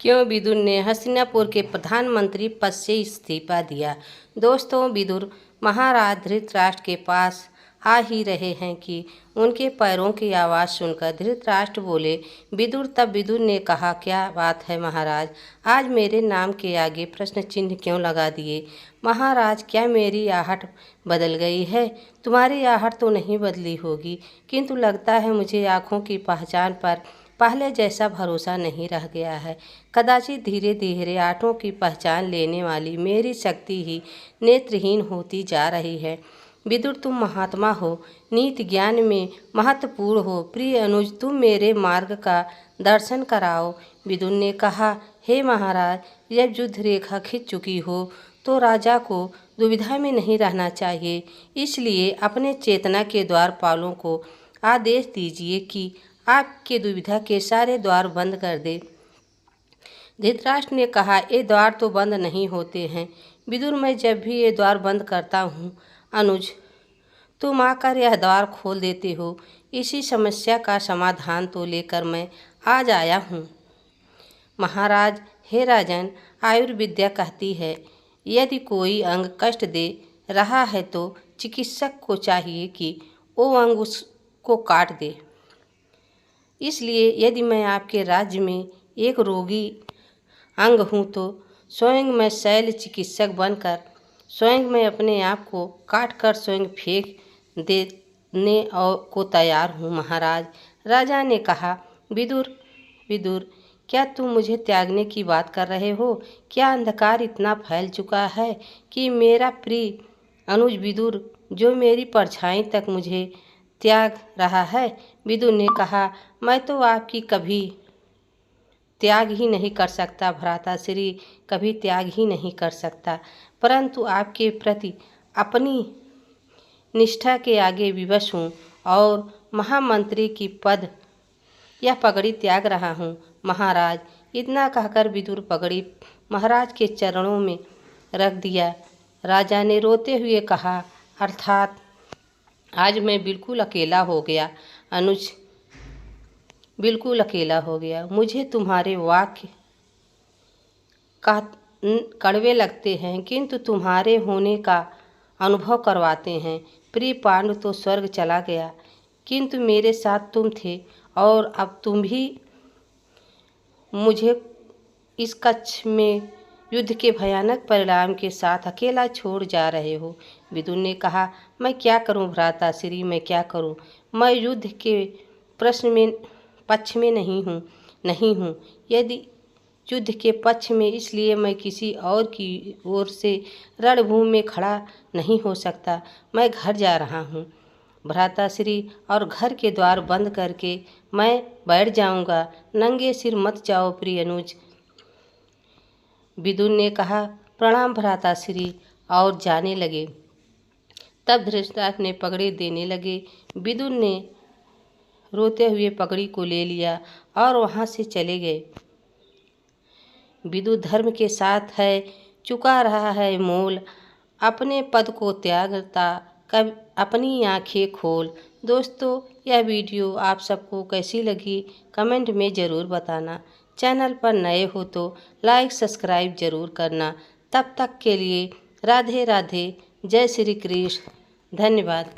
क्यों विदुर ने हस्तिनापुर के प्रधानमंत्री पद से इस्तीफा दिया। दोस्तों, विदुर महाराज धृतराष्ट्र के पास आ ही रहे हैं कि उनके पैरों की आवाज़ सुनकर धृतराष्ट्र बोले। तब विदुर ने कहा, क्या बात है महाराज, आज मेरे नाम के आगे प्रश्न चिन्ह क्यों लगा दिए। महाराज, क्या मेरी आहट बदल गई है। तुम्हारी आहट तो नहीं बदली होगी, किंतु लगता है मुझे आँखों की पहचान पर पहले जैसा भरोसा नहीं रह गया है। कदाचित धीरे धीरे आँखों की पहचान लेने वाली मेरी शक्ति ही नेत्रहीन होती जा रही है। विदुर, तुम महात्मा हो, नीति ज्ञान में महत्वपूर्ण हो। प्रिय अनुज, तुम मेरे मार्ग का दर्शन कराओ। विदुर ने कहा, हे महाराज, जब युद्ध रेखा खिंच चुकी हो तो राजा को दुविधा में नहीं रहना चाहिए। इसलिए अपने चेतना के द्वारपालों को आदेश दीजिए कि आपके दुविधा के सारे द्वार बंद कर दे। धृतराष्ट्र ने कहा, ये द्वार तो बंद नहीं होते हैं विदुर, मैं जब भी ये द्वार बंद करता हूँ, अनुज तुम आकर यह द्वार खोल देते हो। इसी समस्या का समाधान तो लेकर मैं आज आया हूँ। महाराज, हे राजन, आयुर्विद्या कहती है यदि कोई अंग कष्ट दे रहा है तो चिकित्सक को चाहिए कि वो अंग उसको काट दे। इसलिए यदि मैं आपके राज्य में एक रोगी अंग हूँ तो स्वयं मैं शैल्य चिकित्सक बनकर स्वयं मैं अपने आप को काट कर स्वयं फेंक देने को तैयार हूँ। महाराज, राजा ने कहा, विदुर, क्या तुम मुझे त्यागने की बात कर रहे हो। क्या अंधकार इतना फैल चुका है कि मेरा प्रिय अनुज विदुर, जो मेरी परछाई तक मुझे त्याग रहा है। विदुर ने कहा, मैं तो आपकी कभी त्याग ही नहीं कर सकता भ्राताश्री, कभी त्याग ही नहीं कर सकता, परंतु आपके प्रति अपनी निष्ठा के आगे विवश हूँ और महामंत्री की पद यह पगड़ी त्याग रहा हूँ। महाराज, इतना कहकर विदुर पगड़ी महाराज के चरणों में रख दिया। राजा ने रोते हुए कहा, अर्थात आज मैं बिल्कुल अकेला हो गया। अनुज, बिल्कुल अकेला हो गया। मुझे तुम्हारे वाक्य कड़वे लगते हैं, किंतु तुम्हारे होने का अनुभव करवाते हैं। प्रिय पांडु तो स्वर्ग चला गया, किंतु मेरे साथ तुम थे और अब तुम भी मुझे इस कच्छ में युद्ध के भयानक परिणाम के साथ अकेला छोड़ जा रहे हो। विदुर ने कहा, मैं क्या करूं भ्राताश्री, मैं क्या करूं। मैं युद्ध के प्रश्न में पक्ष में नहीं हूँ। यदि युद्ध के पक्ष में, इसलिए मैं किसी और की ओर से रणभूमि में खड़ा नहीं हो सकता। मैं घर जा रहा हूँ भ्राताश्री, और घर के द्वार बंद करके मैं बैठ जाऊँगा। नंगे सिर मत जाओ प्रिय अनुज। विदुर ने कहा, प्रणाम भ्राताश्री, और जाने लगे। तब धृतराष्ट्र ने पगड़ी देने लगे। विदुर ने रोते हुए पगड़ी को ले लिया और वहाँ से चले गए। विदुर धर्म के साथ है, चुका रहा है मोल, अपने पद को त्यागता कब अपनी आंखें खोल। दोस्तों, यह वीडियो आप सबको कैसी लगी कमेंट में ज़रूर बताना। चैनल पर नए हो तो लाइक सब्सक्राइब ज़रूर करना। तब तक के लिए राधे राधे, जय श्री कृष्ण, धन्यवाद।